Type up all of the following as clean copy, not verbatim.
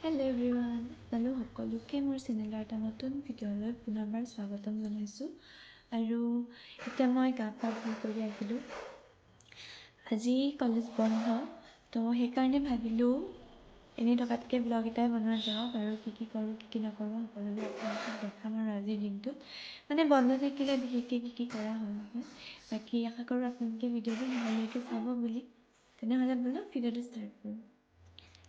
Hello' everyone, আপোনালোক সকলোকে মোৰ চেনেলৰ এটা নতুন ভিডিঅ'লৈ পুনৰবাৰ স্বাগতম জনাইছোঁ। আৰু এতিয়া মই গা পা ধুই কৰি আহিলোঁ। আজি কলেজ বন্ধ, তো সেইকাৰণে ভাবিলোঁ এনেই থকাতকৈ ব্লগ এটাই বনোৱা যাওক আৰু কি কৰোঁ কি নকৰোঁ সকলোবোৰ আপোনালোকক দেখাম আৰু আজিৰ দিনটোত মানে বন্ধ থাকিলে বিশেষকৈ কি কৰা হয় নহয়। বাকী আশা কৰোঁ আপোনালোকে ভিডিঅ'টো ভালকৈ চাব বুলি। তেনেহ'লে বলক ভিডিঅ'টো ষ্টাৰ্ট কৰোঁ।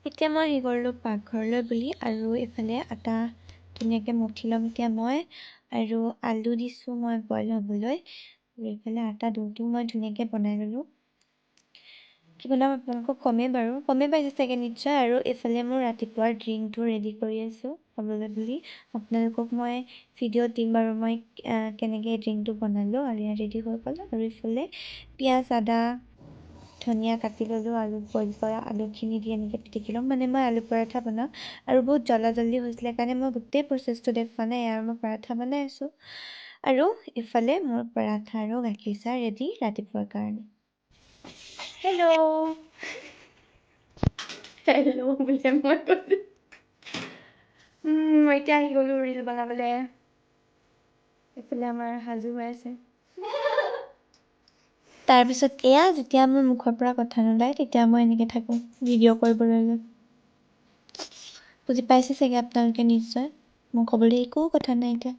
এতিয়া মই হেৰি কৰিলোঁ পাকঘৰলৈ বুলি, আৰু এইফালে আটা ধুনীয়াকৈ মঠি ল'ম এতিয়া মই, আৰু আলু দিছোঁ মই বইল হ'বলৈ, আৰু এইফালে আটা ডোটো মই ধুনীয়াকৈ বনাই ল'লোঁ। কি বনাম আপোনালোকক কমেই পাইছে চাগে নিশ্চয়। আৰু এইফালে মোৰ ৰাতিপুৱাৰ ড্ৰিংকটো ৰেডি কৰি আছোঁ খাবলৈ বুলি। আপোনালোকক মই ভিডিঅ'ত দিম বাৰু মই কেনেকৈ ড্ৰিংকটো বনালোঁ। আৰু ইয়াত ৰেডি হৈ গ'ল। আৰু এইফালে পিঁয়াজ আদা ধনিয়া কাটি ল'লোঁ, আলু বইল কৰা আলুখিনি দি এনেকৈ পিটিকি ল'ম। মানে মই আলু পৰঠা বনাওঁ আৰু বহুত জল্দি হৈছিলে কাৰণে মই গোটেই প্ৰচেছটো দেখুওৱা নাই, আৰু মই পৰঠা বনাই আছোঁ। আৰু ইফালে মোৰ পৰঠা আৰু গাখীৰ চাহ ৰেডি ৰাতিপুৱাৰ কাৰণে। হেল্ল' বোলে মই কৈছোঁ। মই এতিয়া আহি গ'লোঁ ৰীল বনাবলৈ। এইফালে আমাৰ সাজু হৈ আছে। তাৰপিছত এয়া যেতিয়া মোৰ মুখৰ পৰা কথা নোলায় তেতিয়া মই এনেকৈ থাকোঁ ভিডিঅ' কৰিবলৈ। বুজি পাইছে চাগে আপোনালোকে নিশ্চয়, মোৰ ক'বলৈ একো কথা নাই এতিয়া।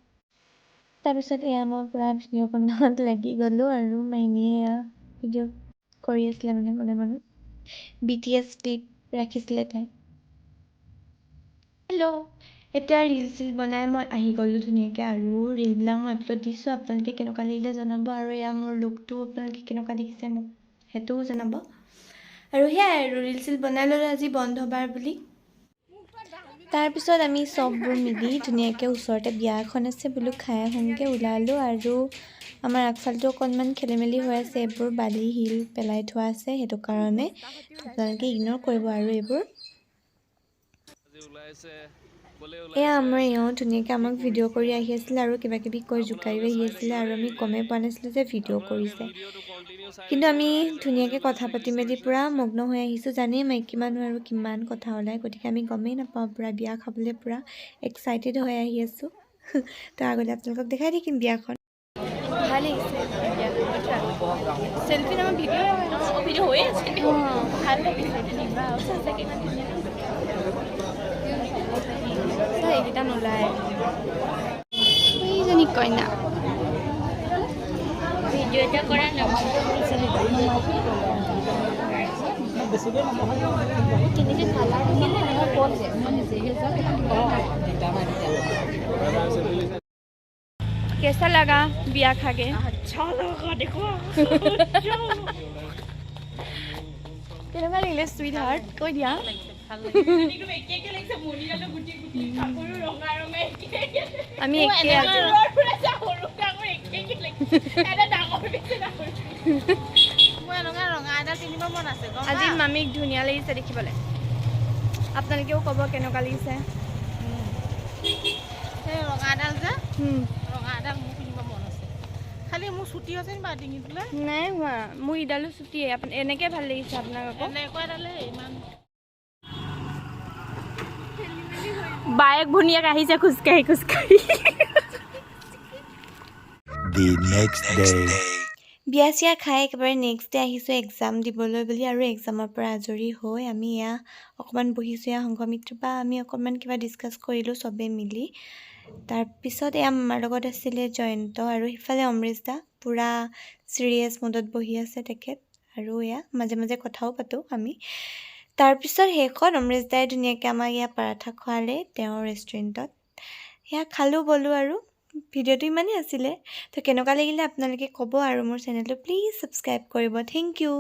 তাৰপিছত এয়া মই পূৰা ভিডিঅ' বনোৱাত লাগি গ'লোঁ, আৰু মাইনীয়ে এয়া ভিডিঅ' কৰি আছিলে মানে মনে BTS ক্লিপ ৰাখিছিলে তাই। হেল্ল', এতিয়া ৰীল বনাই মই আহি গ'লোঁ ধুনীয়াকৈ, আৰু ৰীলবিলাক মই আপলোড দিছোঁ। আপোনালোকে কেনেকুৱা লাগিলে জনাব, আৰু এয়া মোৰ লুকটো আপোনালোকে কেনেকুৱা দেখিছে মোক সেইটোও জনাব। আৰু সেয়াই আৰু ৰীল বনাই ল'লোঁ আজি বন্ধবাৰ বুলি। তাৰপিছত আমি চববোৰ মিলি ধুনীয়াকৈ ওচৰতে বিয়া এখন আছে বোলো খাই আহোঁগৈ ওলালোঁ। আৰু আমাৰ আগফালটো অকণমান খেলি মেলি হৈ আছে, এইবোৰ বালি শিল পেলাই থোৱা আছে, সেইটো কাৰণে আপোনালোকে ইগন'ৰ কৰিব। আৰু এইবোৰ এয়া আমাৰ এওঁ ধুনীয়াকৈ আমাক ভিডিঅ' কৰি আহি আছিলে, আৰু কিবা কিবি কৈ জোকাইও আহি আছিলে, আৰু আমি গমেই পোৱা নাছিলোঁ যে ভিডিঅ' কৰিছে। কিন্তু আমি ধুনীয়াকৈ কথা পাতি মেলি পূৰা মগ্ন হৈ আহিছোঁ। জানেই মাইকী মানুহ আৰু কিমান কথা ওলায়, গতিকে আমি গমেই নাপাওঁ, পূৰা বিয়া খাবলৈ পূৰা এক্সাইটেড হৈ আহি আছোঁ। তাৰ আগতে আপোনালোকক দেখাই থাকিম বিয়াখন। ভাল লাগিছে চেল্ফি নহয় ভিডিঅ' হৈয়ে আছে। ভাল লাগিছে এইকেইটা নোলায় এইজনী কইনা ভিডিঅ' এটা কৰা कैसा लगा बिया खा के? अच्छा लगा देखो কেনেকুৱা লাগিলে চুইট হাৰ্ট কৈ দিয়া। আমি একে আজি মামীক ধুনীয়া লাগিছে দেখিবলৈ। আপোনালোকেও ক'ব কেনেকুৱা লাগিছে। ৰঙাডাল যে ৰঙাডাল মোৰ কিনিব মন আছে, খালি মোৰ ছুটি আছে বা ডিঙিটোলৈ নাই হোৱা। মোৰ ইডালো ছুটিয়ে, এনেকৈ ভাল লাগিছে আপোনালোকক এনেকুৱা এডালে ইমান। বায়েক ভনীয়েক আহিছে খোজকাঢ়ি বিয়া চিয়া খাই একেবাৰে নেক্সট ডে আহিছোঁ এক্সাম দিবলৈ বুলি। আৰু এক্সামৰ পৰা আজৰি হৈ আমি এয়া অকণমান বহিছোঁ, এয়া সংঘমিত্ৰ বা আমি অকণমান কিবা ডিছকাছ কৰিলোঁ চবেই মিলি। তাৰপিছত এয়া আমাৰ লগত আছিলে জয়ন্ত, আৰু সিফালে অমৃশ দা পূৰা চিৰিয়াছ মুডত বহি আছে তেখেত, আৰু এয়া মাজে মাজে কথাও পাতোঁ আমি। তাৰপিছত শেষত অমৃশ দাই ধুনীয়াকৈ আমাক এয়া পৰাঠা খোৱালে তেওঁৰ ৰেষ্টুৰেণ্টত। সেয়া খালোঁ বলোঁ, আৰু ভিডিঅ'টো ইমানেই আছিলে। তো কেনেকুৱা লাগিলে আপোনালোকে ক'ব, আৰু মোৰ চেনেলটো প্লিজ ছাবস্ক্ৰাইব কৰিব। Thank U.